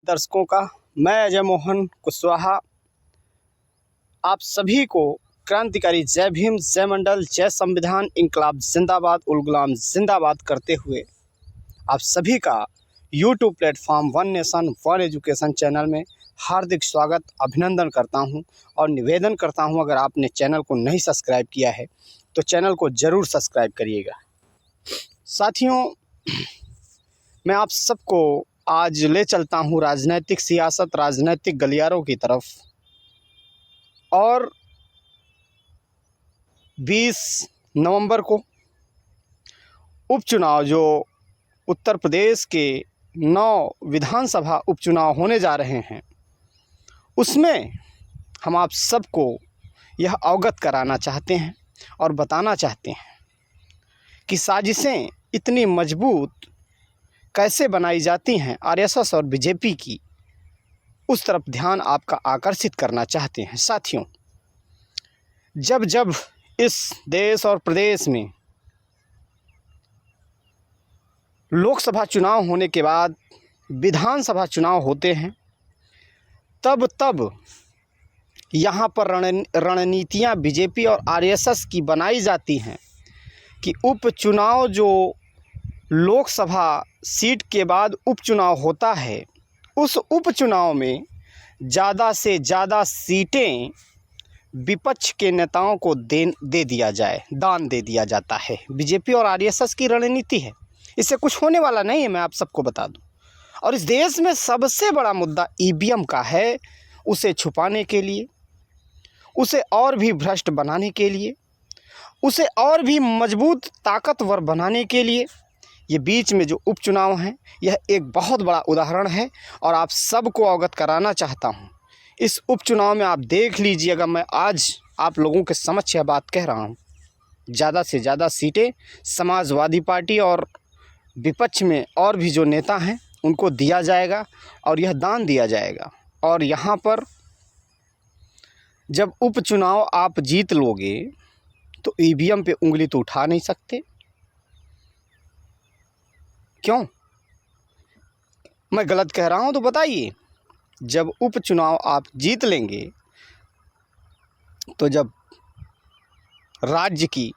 दर्शकों का, मैं अजय मोहन कुशवाहा आप सभी को क्रांतिकारी जय भीम, जय मंडल, जय संविधान, इंकलाब जिंदाबाद, उल गुलाम जिंदाबाद करते हुए आप सभी का YouTube platform one nation one education channel में हार्दिक स्वागत, अभिनंदन करता हूं और निवेदन करता हूं, अगर आपने चैनल को नहीं सब्सक्राइब किया है तो चैनल को ज़रूर सब्सक्राइब करिएगा। साथियों, मैं आप सबको आज ले चलता हूं राजनीतिक सियासत, राजनीतिक गलियारों की तरफ। और 20 नवंबर को उपचुनाव, जो उत्तर प्रदेश के 9 विधानसभा उपचुनाव होने जा रहे हैं, उसमें हम आप सबको यह अवगत कराना चाहते हैं और बताना चाहते हैं कि साजिशें इतनी मजबूत कैसे बनाई जाती हैं आरएसएस और बीजेपी की, उस तरफ ध्यान आपका आकर्षित करना चाहते हैं। साथियों, जब जब इस देश और प्रदेश में लोकसभा चुनाव होने के बाद विधानसभा चुनाव होते हैं, तब तब यहाँ पर रणनीतियाँ बीजेपी और आरएसएस की बनाई जाती हैं कि उपचुनाव, जो लोकसभा सीट के बाद उपचुनाव होता है, उस उपचुनाव में ज़्यादा से ज़्यादा सीटें विपक्ष के नेताओं को दे दिया जाए, दान दे दिया जाता है। बीजेपी और आरएसएस की रणनीति है, इससे कुछ होने वाला नहीं है, मैं आप सबको बता दूं। और इस देश में सबसे बड़ा मुद्दा ईवीएम का है। उसे छुपाने के लिए, उसे और भी भ्रष्ट बनाने के लिए, उसे और भी मजबूत ताकतवर बनाने के लिए ये बीच में जो उपचुनाव हैं, यह एक बहुत बड़ा उदाहरण है और आप सबको अवगत कराना चाहता हूं। इस उपचुनाव में आप देख लीजिए, अगर मैं आज आप लोगों के समक्ष यह बात कह रहा हूं, ज़्यादा से ज़्यादा सीटें समाजवादी पार्टी और विपक्ष में और भी जो नेता हैं उनको दिया जाएगा और यह दान दिया जाएगा। और यहाँ पर जब उपचुनाव आप जीत लोगे तो ईवीएम पे उंगली तो उठा नहीं सकते। क्यों? मैं गलत कह रहा हूँ तो बताइए। जब उपचुनाव आप जीत लेंगे तो जब राज्य की,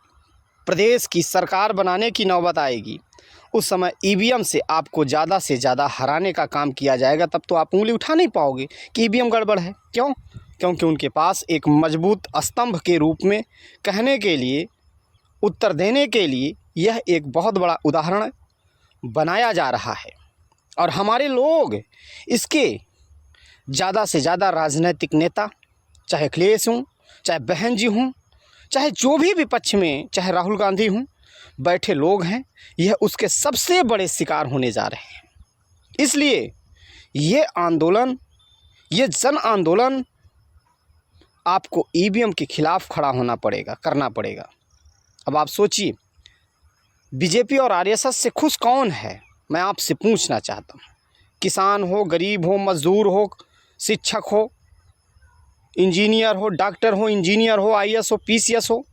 प्रदेश की सरकार बनाने की नौबत आएगी, उस समय ईवीएम से आपको ज़्यादा से ज़्यादा हराने का काम किया जाएगा। तब तो आप उंगली उठा नहीं पाओगे कि ईवीएम गड़बड़ है। क्यों? क्योंकि उनके पास एक मजबूत स्तंभ के रूप में कहने के लिए, उत्तर देने के लिए यह एक बहुत बड़ा उदाहरण बनाया जा रहा है। और हमारे लोग इसके ज़्यादा से ज़्यादा राजनीतिक नेता, चाहे अखिलेश हों, चाहे बहन जी हों, चाहे जो भी विपक्ष में, चाहे राहुल गांधी हों, बैठे लोग हैं, यह उसके सबसे बड़े शिकार होने जा रहे हैं। इसलिए ये आंदोलन, ये जन आंदोलन आपको ईवीएम के खिलाफ खड़ा होना पड़ेगा, करना पड़ेगा। अब आप सोचिए, बीजेपी और आरएसएस से खुश कौन है? मैं आपसे पूछना चाहता हूँ। किसान हो, गरीब हो, मजदूर हो, शिक्षक हो, इंजीनियर हो, डॉक्टर हो, इंजीनियर हो, आईएएस हो, पीसीएस हो,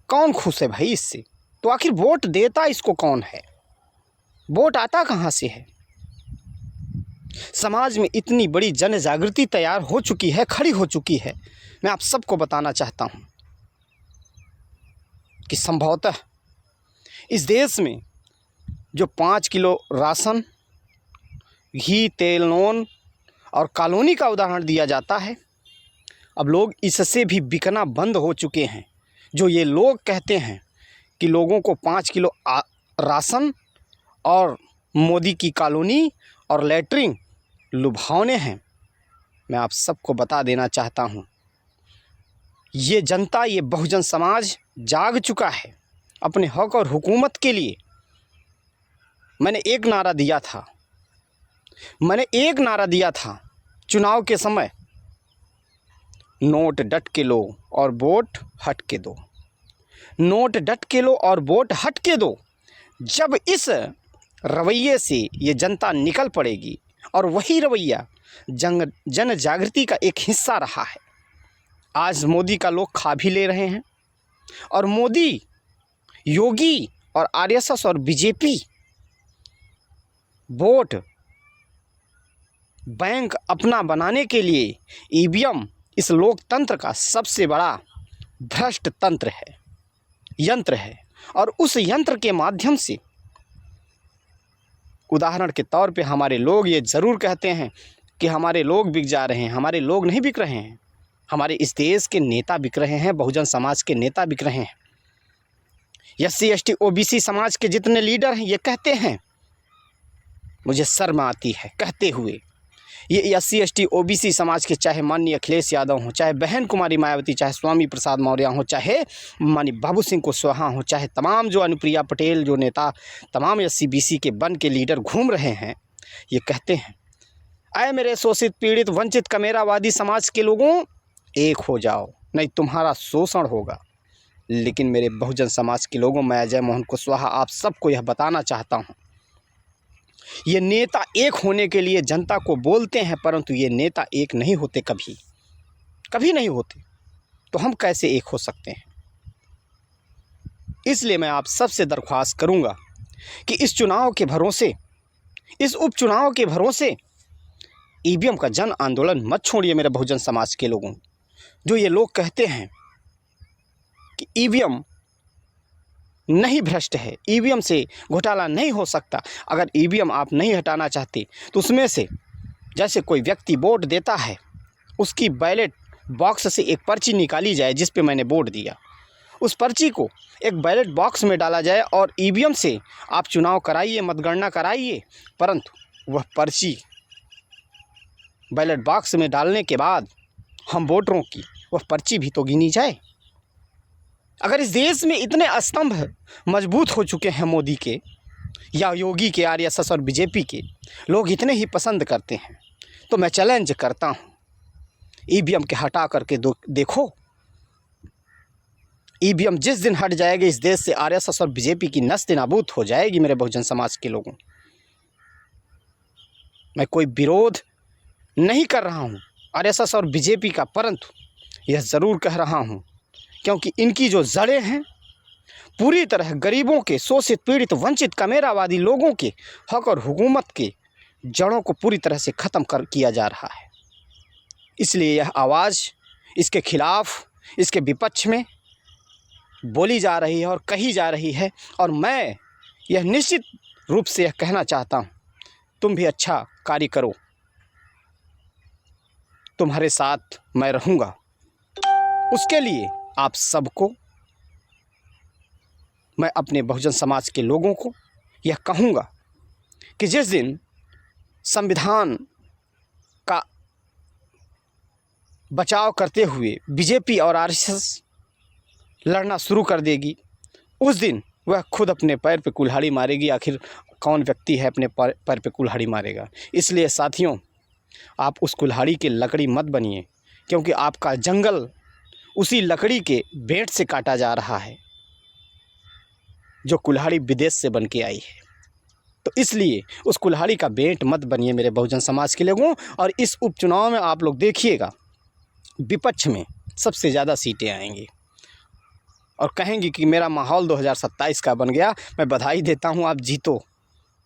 कौन खुश है भाई इससे? तो आखिर वोट देता इसको कौन है? वोट आता कहाँ से है? समाज में इतनी बड़ी जन जागृति तैयार हो चुकी है, खड़ी हो चुकी है। मैं आप सबको बताना चाहता हूँ कि संभवतः इस देश में जो 5 किलो राशन, घी, तेल, नून और कॉलोनी का उदाहरण दिया जाता है, अब लोग इससे भी बिकना बंद हो चुके हैं। जो ये लोग कहते हैं कि लोगों को 5 किलो राशन और मोदी की कॉलोनी और लैट्रिन लुभावने हैं, मैं आप सबको बता देना चाहता हूँ, ये जनता, ये बहुजन समाज जाग चुका है अपने हक और हुकूमत के लिए। मैंने एक नारा दिया था चुनाव के समय, नोट डट के लो और वोट हट के दो। नोट डट के लो और वोट हट के दो। जब इस रवैये से ये जनता निकल पड़ेगी, और वही रवैया जन जागृति का एक हिस्सा रहा है। आज मोदी का लोग खा भी ले रहे हैं, और मोदी, योगी और आरएसएस और बीजेपी वोट बैंक अपना बनाने के लिए ईवीएम इस लोकतंत्र का सबसे बड़ा भ्रष्ट तंत्र है, यंत्र है। और उस यंत्र के माध्यम से उदाहरण के तौर पे हमारे लोग ये ज़रूर कहते हैं कि हमारे लोग बिक जा रहे हैं। हमारे लोग नहीं बिक रहे हैं, हमारे इस देश के नेता बिक रहे हैं, बहुजन समाज के नेता बिक रहे हैं। SC ST OBC समाज के जितने लीडर हैं ये कहते हैं, मुझे शर्म आती है कहते हुए। ये SC ST OBC समाज के चाहे माननीय अखिलेश यादव हों, चाहे बहन कुमारी मायावती, चाहे स्वामी प्रसाद मौर्य हों, चाहे माननीय बाबू सिंह कुशवाहा हों, चाहे तमाम जो अनुप्रिया पटेल जो नेता तमाम SC BC के बन के लीडर घूम रहे हैं, ये कहते हैं, आए मेरे शोषित पीड़ित वंचित कमेरावादी समाज के लोगों, एक हो जाओ नहीं तुम्हारा शोषण होगा। लेकिन मेरे बहुजन समाज के लोगों, मैं अजय मोहन कुशवाहा आप सबको यह बताना चाहता हूँ, ये नेता एक होने के लिए जनता को बोलते हैं, परंतु ये नेता एक नहीं होते, कभी कभी नहीं होते। तो हम कैसे एक हो सकते हैं? इसलिए मैं आप सबसे दरख्वास्त करूंगा कि इस चुनाव के भरोसे, इस उपचुनाव के भरोसे ईवीएम का जन आंदोलन मत छोड़िए मेरे बहुजन समाज के लोगों। जो ये लोग कहते हैं कि ईवीएम नहीं भ्रष्ट है, ईवीएम से घोटाला नहीं हो सकता, अगर ईवीएम आप नहीं हटाना चाहते तो उसमें से जैसे कोई व्यक्ति वोट देता है, उसकी बैलेट बॉक्स से एक पर्ची निकाली जाए जिस पे मैंने वोट दिया, उस पर्ची को एक बैलेट बॉक्स में डाला जाए और ईवीएम से आप चुनाव कराइए, मतगणना कराइए, परंतु वह पर्ची बैलेट बॉक्स में डालने के बाद हम वोटरों की वह पर्ची भी तो गिनी जाए। अगर इस देश में इतने स्तंभ मजबूत हो चुके हैं मोदी के या योगी के, RSS और BJP के लोग इतने ही पसंद करते हैं, तो मैं चैलेंज करता हूँ, ईवीएम के हटा करके देखो। ईवीएम जिस दिन हट जाएगी इस देश से RSS और BJP की नस्ल नाबूद हो जाएगी मेरे बहुजन समाज के लोगों। मैं कोई विरोध नहीं कर रहा हूँ RSS और BJP का, परंतु यह ज़रूर कह रहा हूँ क्योंकि इनकी जो जड़ें हैं पूरी तरह गरीबों के, शोषित पीड़ित वंचित कमेरावादी लोगों के हक और हुकूमत के जड़ों को पूरी तरह से ख़त्म किया जा रहा है। इसलिए यह आवाज़ इसके खिलाफ, इसके विपक्ष में बोली जा रही है और कही जा रही है। और मैं यह निश्चित रूप से यह कहना चाहता हूँ, तुम भी अच्छा कार्य करो, तुम्हारे साथ मैं रहूँगा। उसके लिए आप सबको, मैं अपने बहुजन समाज के लोगों को यह कहूँगा कि जिस दिन संविधान का बचाव करते हुए BJP और RSS लड़ना शुरू कर देगी, उस दिन वह खुद अपने पैर पे कुल्हाड़ी मारेगी। आखिर कौन व्यक्ति है अपने पैर पे कुल्हाड़ी मारेगा? इसलिए साथियों, आप उस कुल्हाड़ी की लकड़ी मत बनिए, क्योंकि आपका जंगल उसी लकड़ी के बेंट से काटा जा रहा है जो कुल्हाड़ी विदेश से बन के आई है। तो इसलिए उस कुल्हाड़ी का बेंट मत बनिए मेरे बहुजन समाज के लोगों। और इस उपचुनाव में आप लोग देखिएगा, विपक्ष में सबसे ज़्यादा सीटें आएंगी और कहेंगी कि मेरा माहौल 2027 का बन गया। मैं बधाई देता हूं, आप जीतो,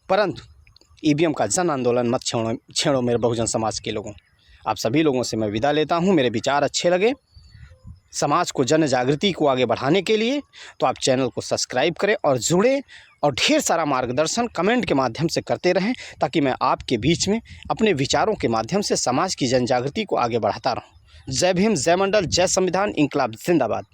परंतु ईवीएम का जन आंदोलन मत छेड़ो मेरे बहुजन समाज के लोगों। आप सभी लोगों से मैं विदा लेता हूं। मेरे विचार अच्छे लगे समाज को, जन जागृति को आगे बढ़ाने के लिए, तो आप चैनल को सब्सक्राइब करें और जुड़ें और ढेर सारा मार्गदर्शन कमेंट के माध्यम से करते रहें, ताकि मैं आपके बीच में अपने विचारों के माध्यम से समाज की जन जागृति को आगे बढ़ाता रहूं। जय भीम, जय मंडल, जय संविधान, इंकलाब जिंदाबाद।